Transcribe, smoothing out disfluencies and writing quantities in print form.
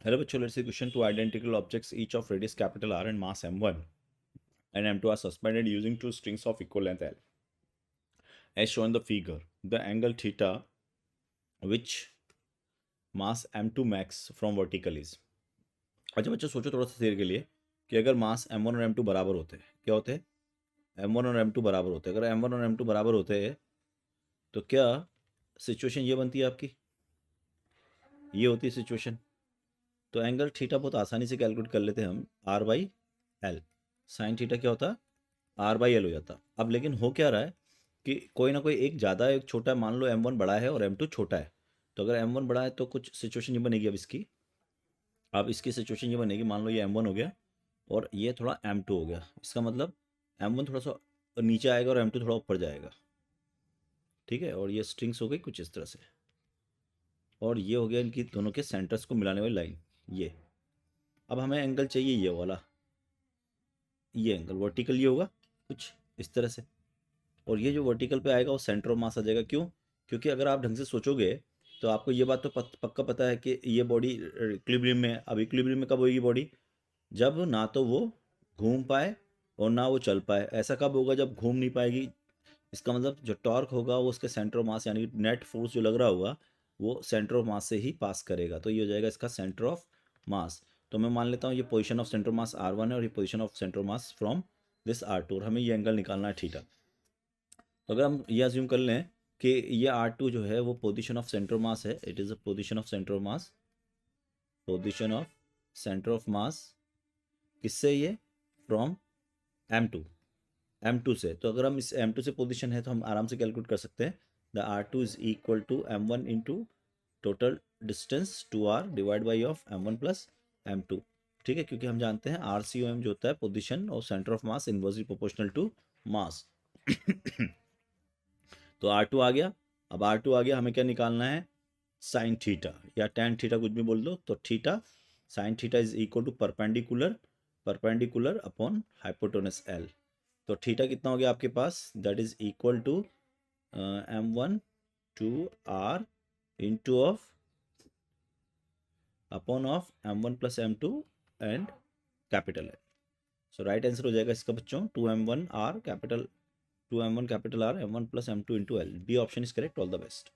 Hello bachcho, let's see question. Two identical objects each of radius capital R and mass m1 and m2 are suspended using two strings of equal length L. As shown in the figure, the angle theta which mass m2 max from vertical is. अच्छा बच्चों सोचो थोड़ा सा देर के लिए कि अगर मास m1 और m2 बराबर होते हैं, क्या होते हैं? m1 और m2 बराबर होते हैं। अगर m1 और m2 बराबर होते हैं तो क्या सिचुएशन ये बनती है आपकी, ये होती है सिचुएशन। तो एंगल थीटा बहुत आसानी से कैलकुलेट कर लेते हैं हम, r by l. Sine theta क्या होता है? आर बाई एल हो जाता। अब लेकिन हो क्या रहा है कि कोई ना कोई एक ज़्यादा एक छोटा, मान लो m1 बड़ा है और m2 छोटा है। तो अगर m1 बड़ा है तो कुछ सिचुएशन ये बनेगी अब इसकी सिचुएशन ये बनेगी, मान लो ये m1 हो गया और ये थोड़ा m2 हो गया। इसका मतलब m1 थोड़ा सा नीचे आएगा और m2 थोड़ा ऊपर जाएगा, ठीक है। और ये स्ट्रिंग्स हो गई कुछ इस तरह से, और ये हो गया इनकी दोनों के सेंटर्स को मिलाने वाली लाइन, ये। अब हमें एंगल चाहिए ये वाला, ये एंगल वर्टिकल ये होगा कुछ इस तरह से, और ये जो वर्टिकल पे आएगा वो सेंटर ऑफ मास आ जाएगा। क्यों? क्योंकि अगर आप ढंग से सोचोगे तो आपको ये बात तो पक्का पता है कि ये बॉडी इक्विलिब्रियम में है। अब इक्विलिब्रियम में कब होगी बॉडी? जब ना तो वो घूम पाए और ना वो चल पाए। ऐसा कब होगा? जब घूम नहीं पाएगी। इसका मतलब जो टॉर्क होगा वो उसके सेंटर ऑफ मास, यानी नेट फोर्स जो लग रहा होगा वो सेंटर ऑफ मास से ही पास करेगा। तो ये हो जाएगा इसका सेंटर ऑफ मास। तो मैं मान लेता हूँ ये position of centre mass R1 है और ये position of centre mass from this R2, और हमें ये एंगल निकालना है थीटा। तो अगर हम ये अज्यूम कर लें कि ये R2 जो है वो पोजीशन ऑफ सेंटर मास है, it is a position of centre of mass, position of centre of मास किससे? ये फ्रॉम M2, M2 से। तो अगर हम इस M2 से पोजीशन है तो हम आराम से कैलकुलेट कर सकते हैं, the R2 is equal to M1 into total distance 2R divide by of M1 plus M2, ठीक है। क्योंकि हम जानते हैं RCOM जो होता है पोजीशन और centre of mass inversely proportional to mass. तो R2 आ गया। अब R2 आ गया, हमें क्या निकालना है? साइन थीटा या टेन थीटा, कुछ भी बोल दो। तो theta, sine theta is equal to perpendicular, perpendicular upon hypotenuse L. तो थीटा कितना हो गया आपके पास? That is equal to M1 two R into of upon of M1 plus M2 and capital L. So right answer हो जाएगा इसका बच्चों 2M1 R capital, 2M1 capital R M1 plus M2 into L. B option is correct. All the best.